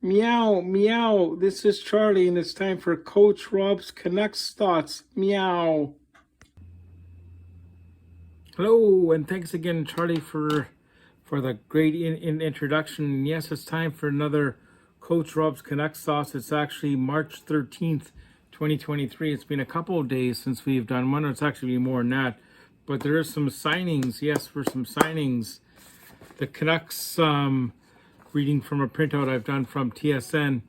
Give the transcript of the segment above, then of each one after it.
Meow, meow. This is Charlie, and it's time for Coach Rob's Canucks Thoughts. Meow. Hello, and thanks again, Charlie, for the great introduction. Yes, it's time for another Coach Rob's Canucks Thoughts. It's actually March 13th, 2023. It's been a couple of days since we've done one. It's actually been more than that. But there are some signings. Yes, for some signings. The Canucks, reading from a printout I've done from TSN,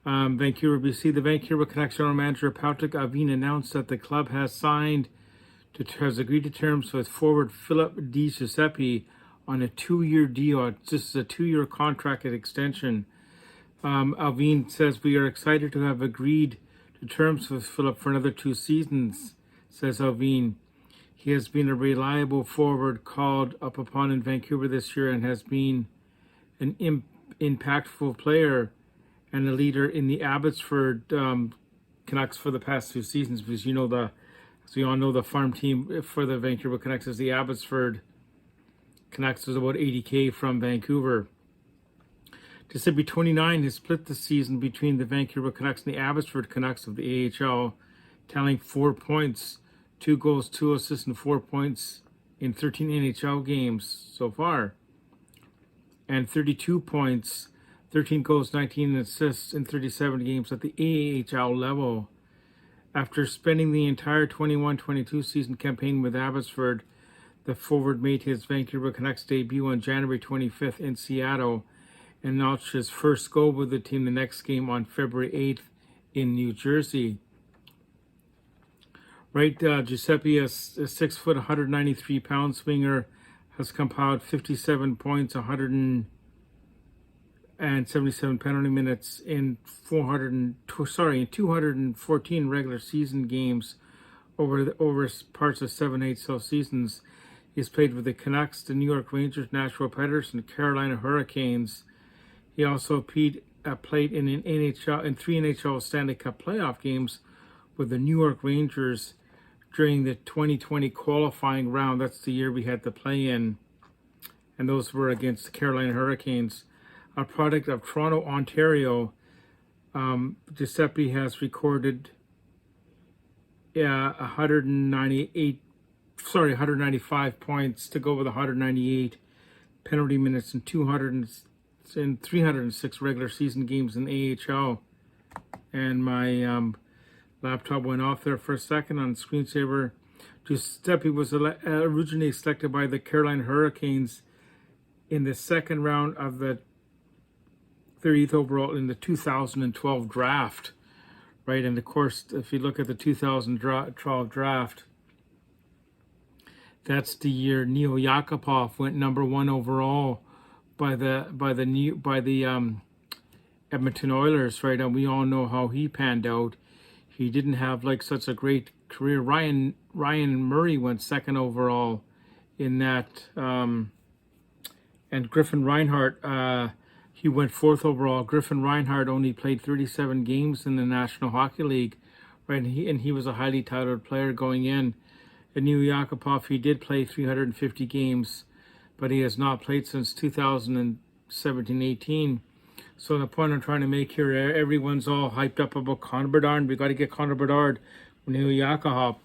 Vancouver, BC. The Vancouver Canucks general manager Patrick Avin announced that the club has agreed to terms with forward Phillip Di Giuseppe on a 2-year deal. This is a 2-year contract extension. Avin says, "We are excited to have agreed to terms with Phillip for another 2 seasons," says Avin. "He has been a reliable forward called up upon in Vancouver this year and has been an impactful player and a leader in the Abbotsford Canucks for the past 2 seasons." Because as we all know, the farm team for the Vancouver Canucks is the Abbotsford Canucks. Is about 80K from Vancouver. Giuseppe, 29, has split the season between the Vancouver Canucks and the Abbotsford Canucks of the AHL, tallying 4 points, 2 goals, 2 assists, and 4 points in 13 NHL games so far, and 32 points, 13 goals, 19 assists in 37 games at the AHL level. After spending the entire 21-22 season campaign with Abbotsford, the forward made his Vancouver Canucks debut on January 25th in Seattle and notched his first goal with the team the next game on February 8th in New Jersey. Giuseppe, a 6 foot, 193-pound swinger, has compiled 57 points, 177 penalty minutes in 214 regular season games over parts of 7 HL seasons. He's played with the Canucks, the New York Rangers, Nashville Predators, and Carolina Hurricanes. He also played in 3 NHL Stanley Cup playoff games with the New York Rangers during the 2020 qualifying round. That's the year we had to play in, and those were against the Carolina Hurricanes. A product of Toronto, Ontario, Giuseppe has recorded 195 points to go with 198 penalty minutes and 306 regular season games in AHL. And my laptop went off there for a second on screensaver. Giuseppe was originally selected by the Carolina Hurricanes in the second round of the 30th overall in the 2012 draft, right? And of course, if you look at the 2012 draft, that's the year Neil Yakupov went number 1 overall by the Edmonton Oilers, right? And we all know how he panned out. He didn't have such a great career. Ryan Murray went 2nd overall in that, and Griffin Reinhart, he went 4th overall. Griffin Reinhart only played 37 games in the National Hockey League, right? And he was a highly touted player going in. And Neil Yakupov, he did play 350 games, but he has not played since 2017-18. So the point I'm trying to make here, everyone's all hyped up about Connor Bedard. We got to get Connor Bedard. Neil Yakupov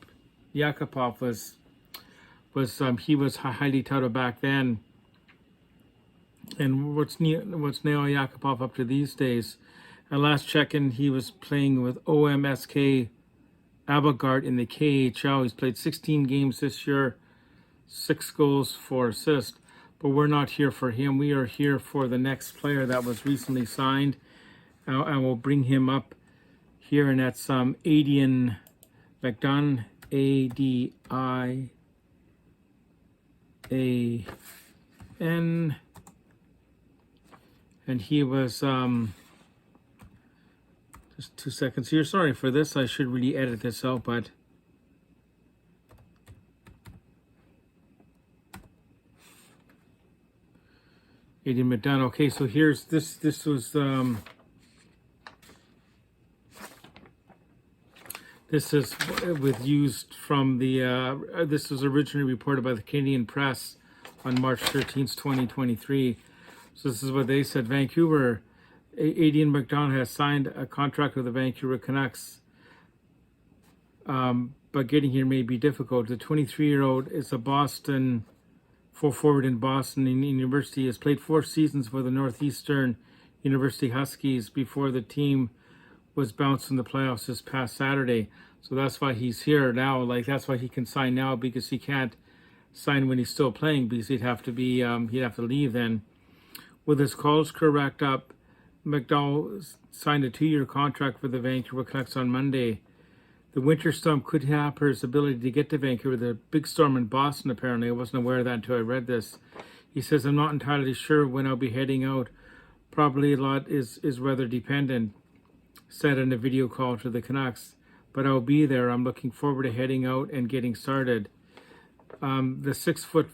was he was highly touted back then. And what's Neil Yakupov up to these days? At last check-in, he was playing with OMSK Abogard in the KHL. He's played 16 games this year, 6 goals, 4 assists. But we're not here for him. We are here for the next player that was recently signed. And we'll bring him up here, and that's Aidan McDonough, A-D-I-A-N. And he was, just 2 seconds here. Sorry for this. I should really edit this out, but Aidan McDonough. Okay, so here's this. This was this is used from the. This was originally reported by the Canadian Press on March 13th, 2023. So this is what they said. Vancouver Aidan McDonough has signed a contract with the Vancouver Canucks, but getting here may be difficult. The 23-year-old is a Boston full forward in Boston University. Has played 4 seasons for the Northeastern University Huskies before the team was bounced in the playoffs this past Saturday. So that's why he's here now. Like, that's why he can sign now, because he can't sign when he's still playing, because he'd have to leave then. With his college career racked up, McDowell signed a 2-year contract for the Vancouver Canucks on Monday. The winter storm could hamper his ability to get to Vancouver. The big storm in Boston, apparently. I wasn't aware of that until I read this. He says, I'm not entirely sure when I'll be heading out. Probably a lot is weather dependent, said in a video call to the Canucks. But I'll be there. I'm looking forward to heading out and getting started. The 6'2",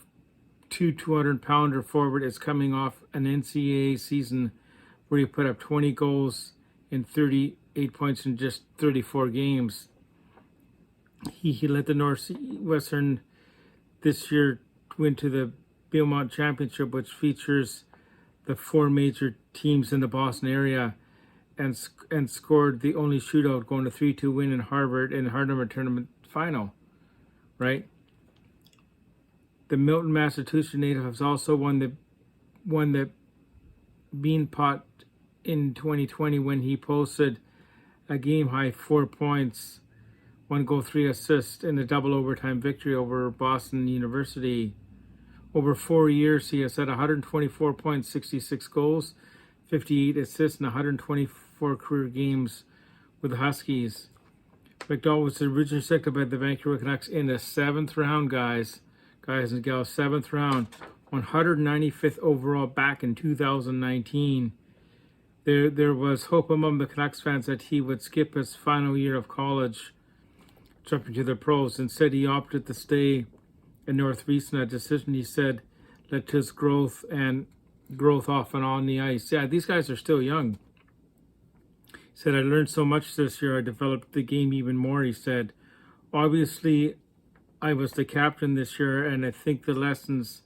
200-pounder forward is coming off an NCAA season where he put up 20 goals and 38 points in just 34 games. He led the Northwestern this year win to the Belmont Championship, which features the 4 major teams in the Boston area, and scored the only shootout, going to 3-2 win in Harvard in the hard number tournament final, right? The Milton, Massachusetts native has also won the Beanpot in 2020 when he posted a game-high 4 points, 1 goal, 3 assists in a double overtime victory over Boston University. Over 4 years, he has had 124 points, 66 goals, 58 assists, and 124 career games with the Huskies. McDowell was originally selected by the Vancouver Canucks in the 7th round, guys and gals, 7th round, 195th overall back in 2019. There was hope among the Canucks fans that he would skip his final year of college, jumping to the pros. Instead, he opted to stay in Northeastern, a decision he said led to his growth off and on the ice. Yeah, these guys are still young. He said, I learned so much this year. I developed the game even more, he said. Obviously, I was the captain this year, and I think the lessons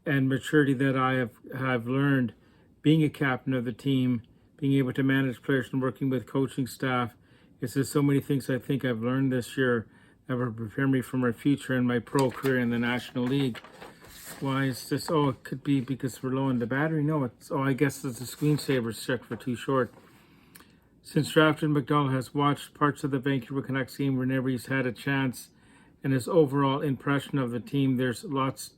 and maturity that I have learned being a captain of the team, being able to manage players and working with coaching staff, it's just so many things I think I've learned this year that will prepare me for my future and my pro career in the National League. Why is this? Oh, it could be because we're low on the battery. No, I guess it's the screensaver's checked for too short. Since drafted, McDonald has watched parts of the Vancouver Canucks game whenever he's had a chance, and his overall impression of the team, there's lots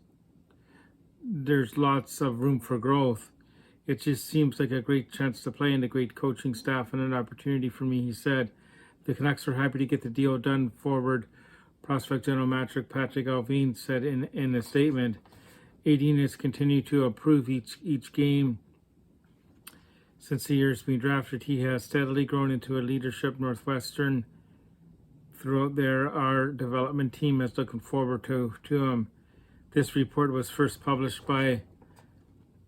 of room for growth. It just seems like a great chance to play and a great coaching staff and an opportunity for me, he said. The Canucks are happy to get the deal done, forward prospect general manager Patrick Alvin said in a statement. Aidan has continued to improve each game. Since the years being drafted, he has steadily grown into a leadership Northwestern. Throughout there, our development team is looking forward to him. This report was first published by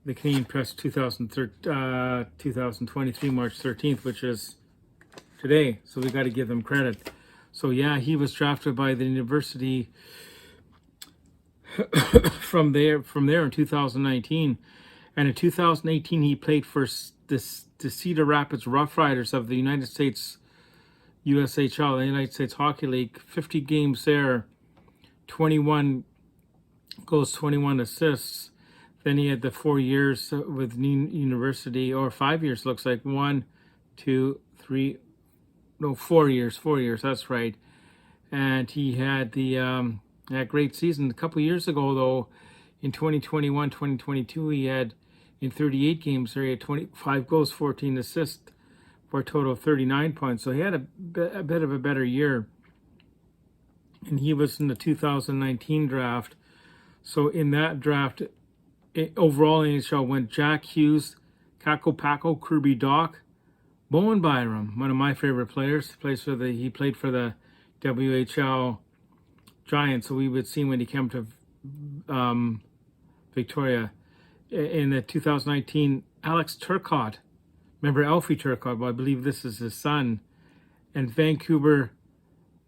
the Canadian Press 2023, March 13th, which is today. So we got to give them credit. So yeah, he was drafted by the university from there in 2019. And in 2018, he played for the Cedar Rapids Rough Riders of the United States USHL, the United States Hockey League. 50 games there, 21 goals, 21 assists. Then he had the 4 years with university, or 5 years, looks like. 4 years, that's right. And he had that great season. A couple years ago, though, in 2021, 2022, he had, in 38 games, he had 25 goals, 14 assists, for a total of 39 points. So he had a bit of a better year. And he was in the 2019 draft. So in that draft, overall in NHL went Jack Hughes, Kako Paco, Kirby Doc, Bowen Byram, one of my favorite players. He played for the WHL Giants, so we would see when he came to Victoria. In the 2019, Alex Turcotte, remember Alfie Turcotte? Well, I believe this is his son. And Vancouver,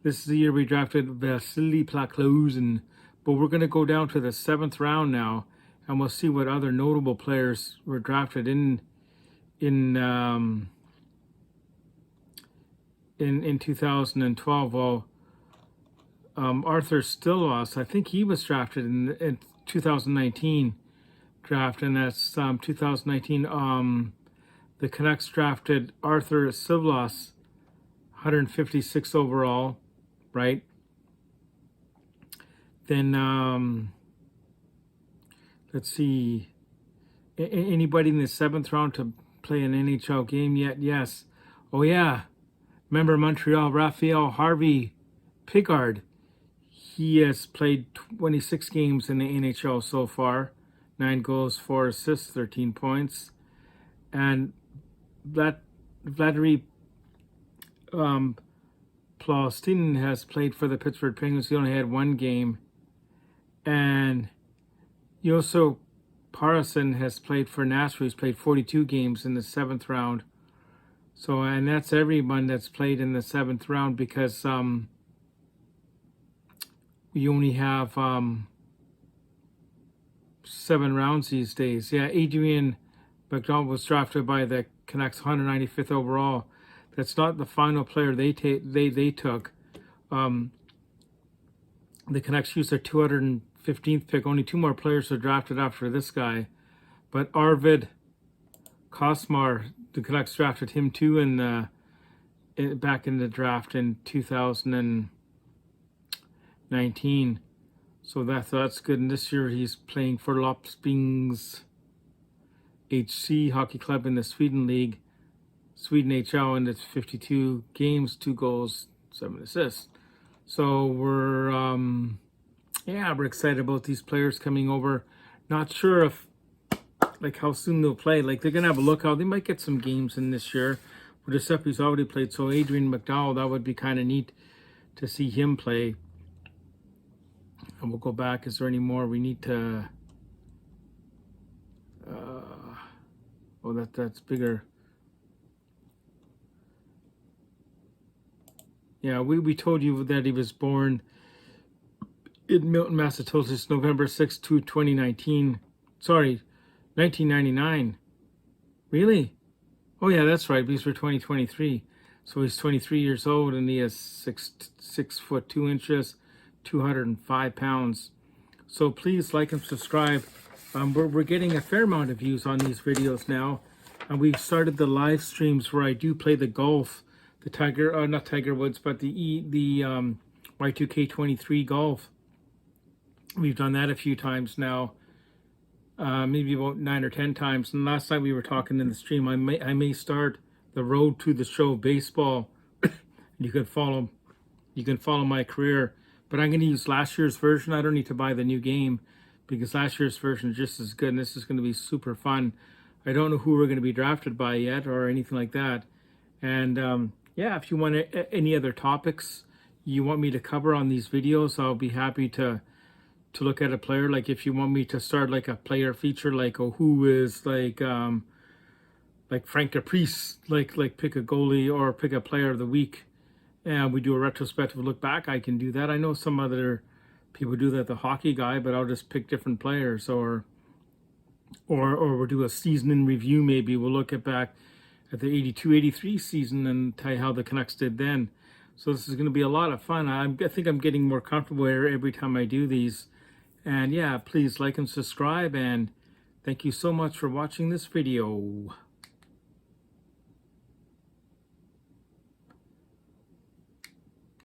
this is the year we drafted Vasily Plaklouzen. But we're going to go down to the 7th round now, and we'll see what other notable players were drafted in in 2012. Well, Arthur Stillloss, I think he was drafted in 2019 draft, and that's 2019. The Canucks drafted Arthur Stillloss, 156 overall, right? Then let's see, anybody in the 7th round to play an NHL game yet? Yes. Oh yeah, remember Montreal, Raphael Harvey Picard. He has played 26 games in the NHL so far, 9 goals, 4 assists, 13 points. And Vladimir Plostin has played for the Pittsburgh Penguins. He only had 1 game. And Yoso Parasin has played for Nashville. He's played 42 games in the 7th round. So, and that's everyone that's played in the 7th round, because we only have 7 rounds these days. Yeah, Aidan McDonough was drafted by the Canucks, 195th overall. That's not the final player they took. The Canucks used their 215th pick. Only 2 more players are drafted after this guy. But Arvid Kosmar, the Canucks drafted him too back in the draft in 2019. So that's good. And this year he's playing for Lopspings HC Hockey Club in the Sweden League, Sweden HL, and it's 52 games, 2 goals, 7 assists. So we're excited about these players coming over. Not sure if how soon they'll play. They're gonna have a lookout. They might get some games in this year. But Giuseppe's already played, so Aidan McDonough, that would be kind of neat to see him play. And we'll go back. Is there any more we need to? That's bigger. Yeah, we told you that he was born in Milton, Massachusetts, November 6, 2019. Sorry, 1999. Really? Oh yeah, that's right. These were 2023. So he's 23 years old, and he is 6 foot 2 inches, 205 pounds. So please like and subscribe. We're getting a fair amount of views on these videos now, and we've started the live streams where I do play the golf, the not Tiger Woods, but the Y2K23 golf. We've done that a few times now, maybe about 9 or 10 times. And last time we were talking in the stream, I may start the Road to the Show baseball. You can follow my career, but I'm going to use last year's version. I don't need to buy the new game, because last year's version is just as good, and this is going to be super fun. I don't know who we're going to be drafted by yet or anything like that. And yeah, if you want any other topics you want me to cover on these videos, I'll be happy to look at a player. If you want me to start a player feature, who is Frank Caprice, pick a goalie or pick a player of the week, and we do a retrospective look back, I can do that. I know some other people do that, the hockey guy, but I'll just pick different players, or we'll do a season in review. Maybe we'll look back at the 82-83 season and tell you how the Canucks did then. So this is going to be a lot of fun. I think I'm getting more comfortable every time I do these. And yeah, please like and subscribe, and thank you so much for watching this video.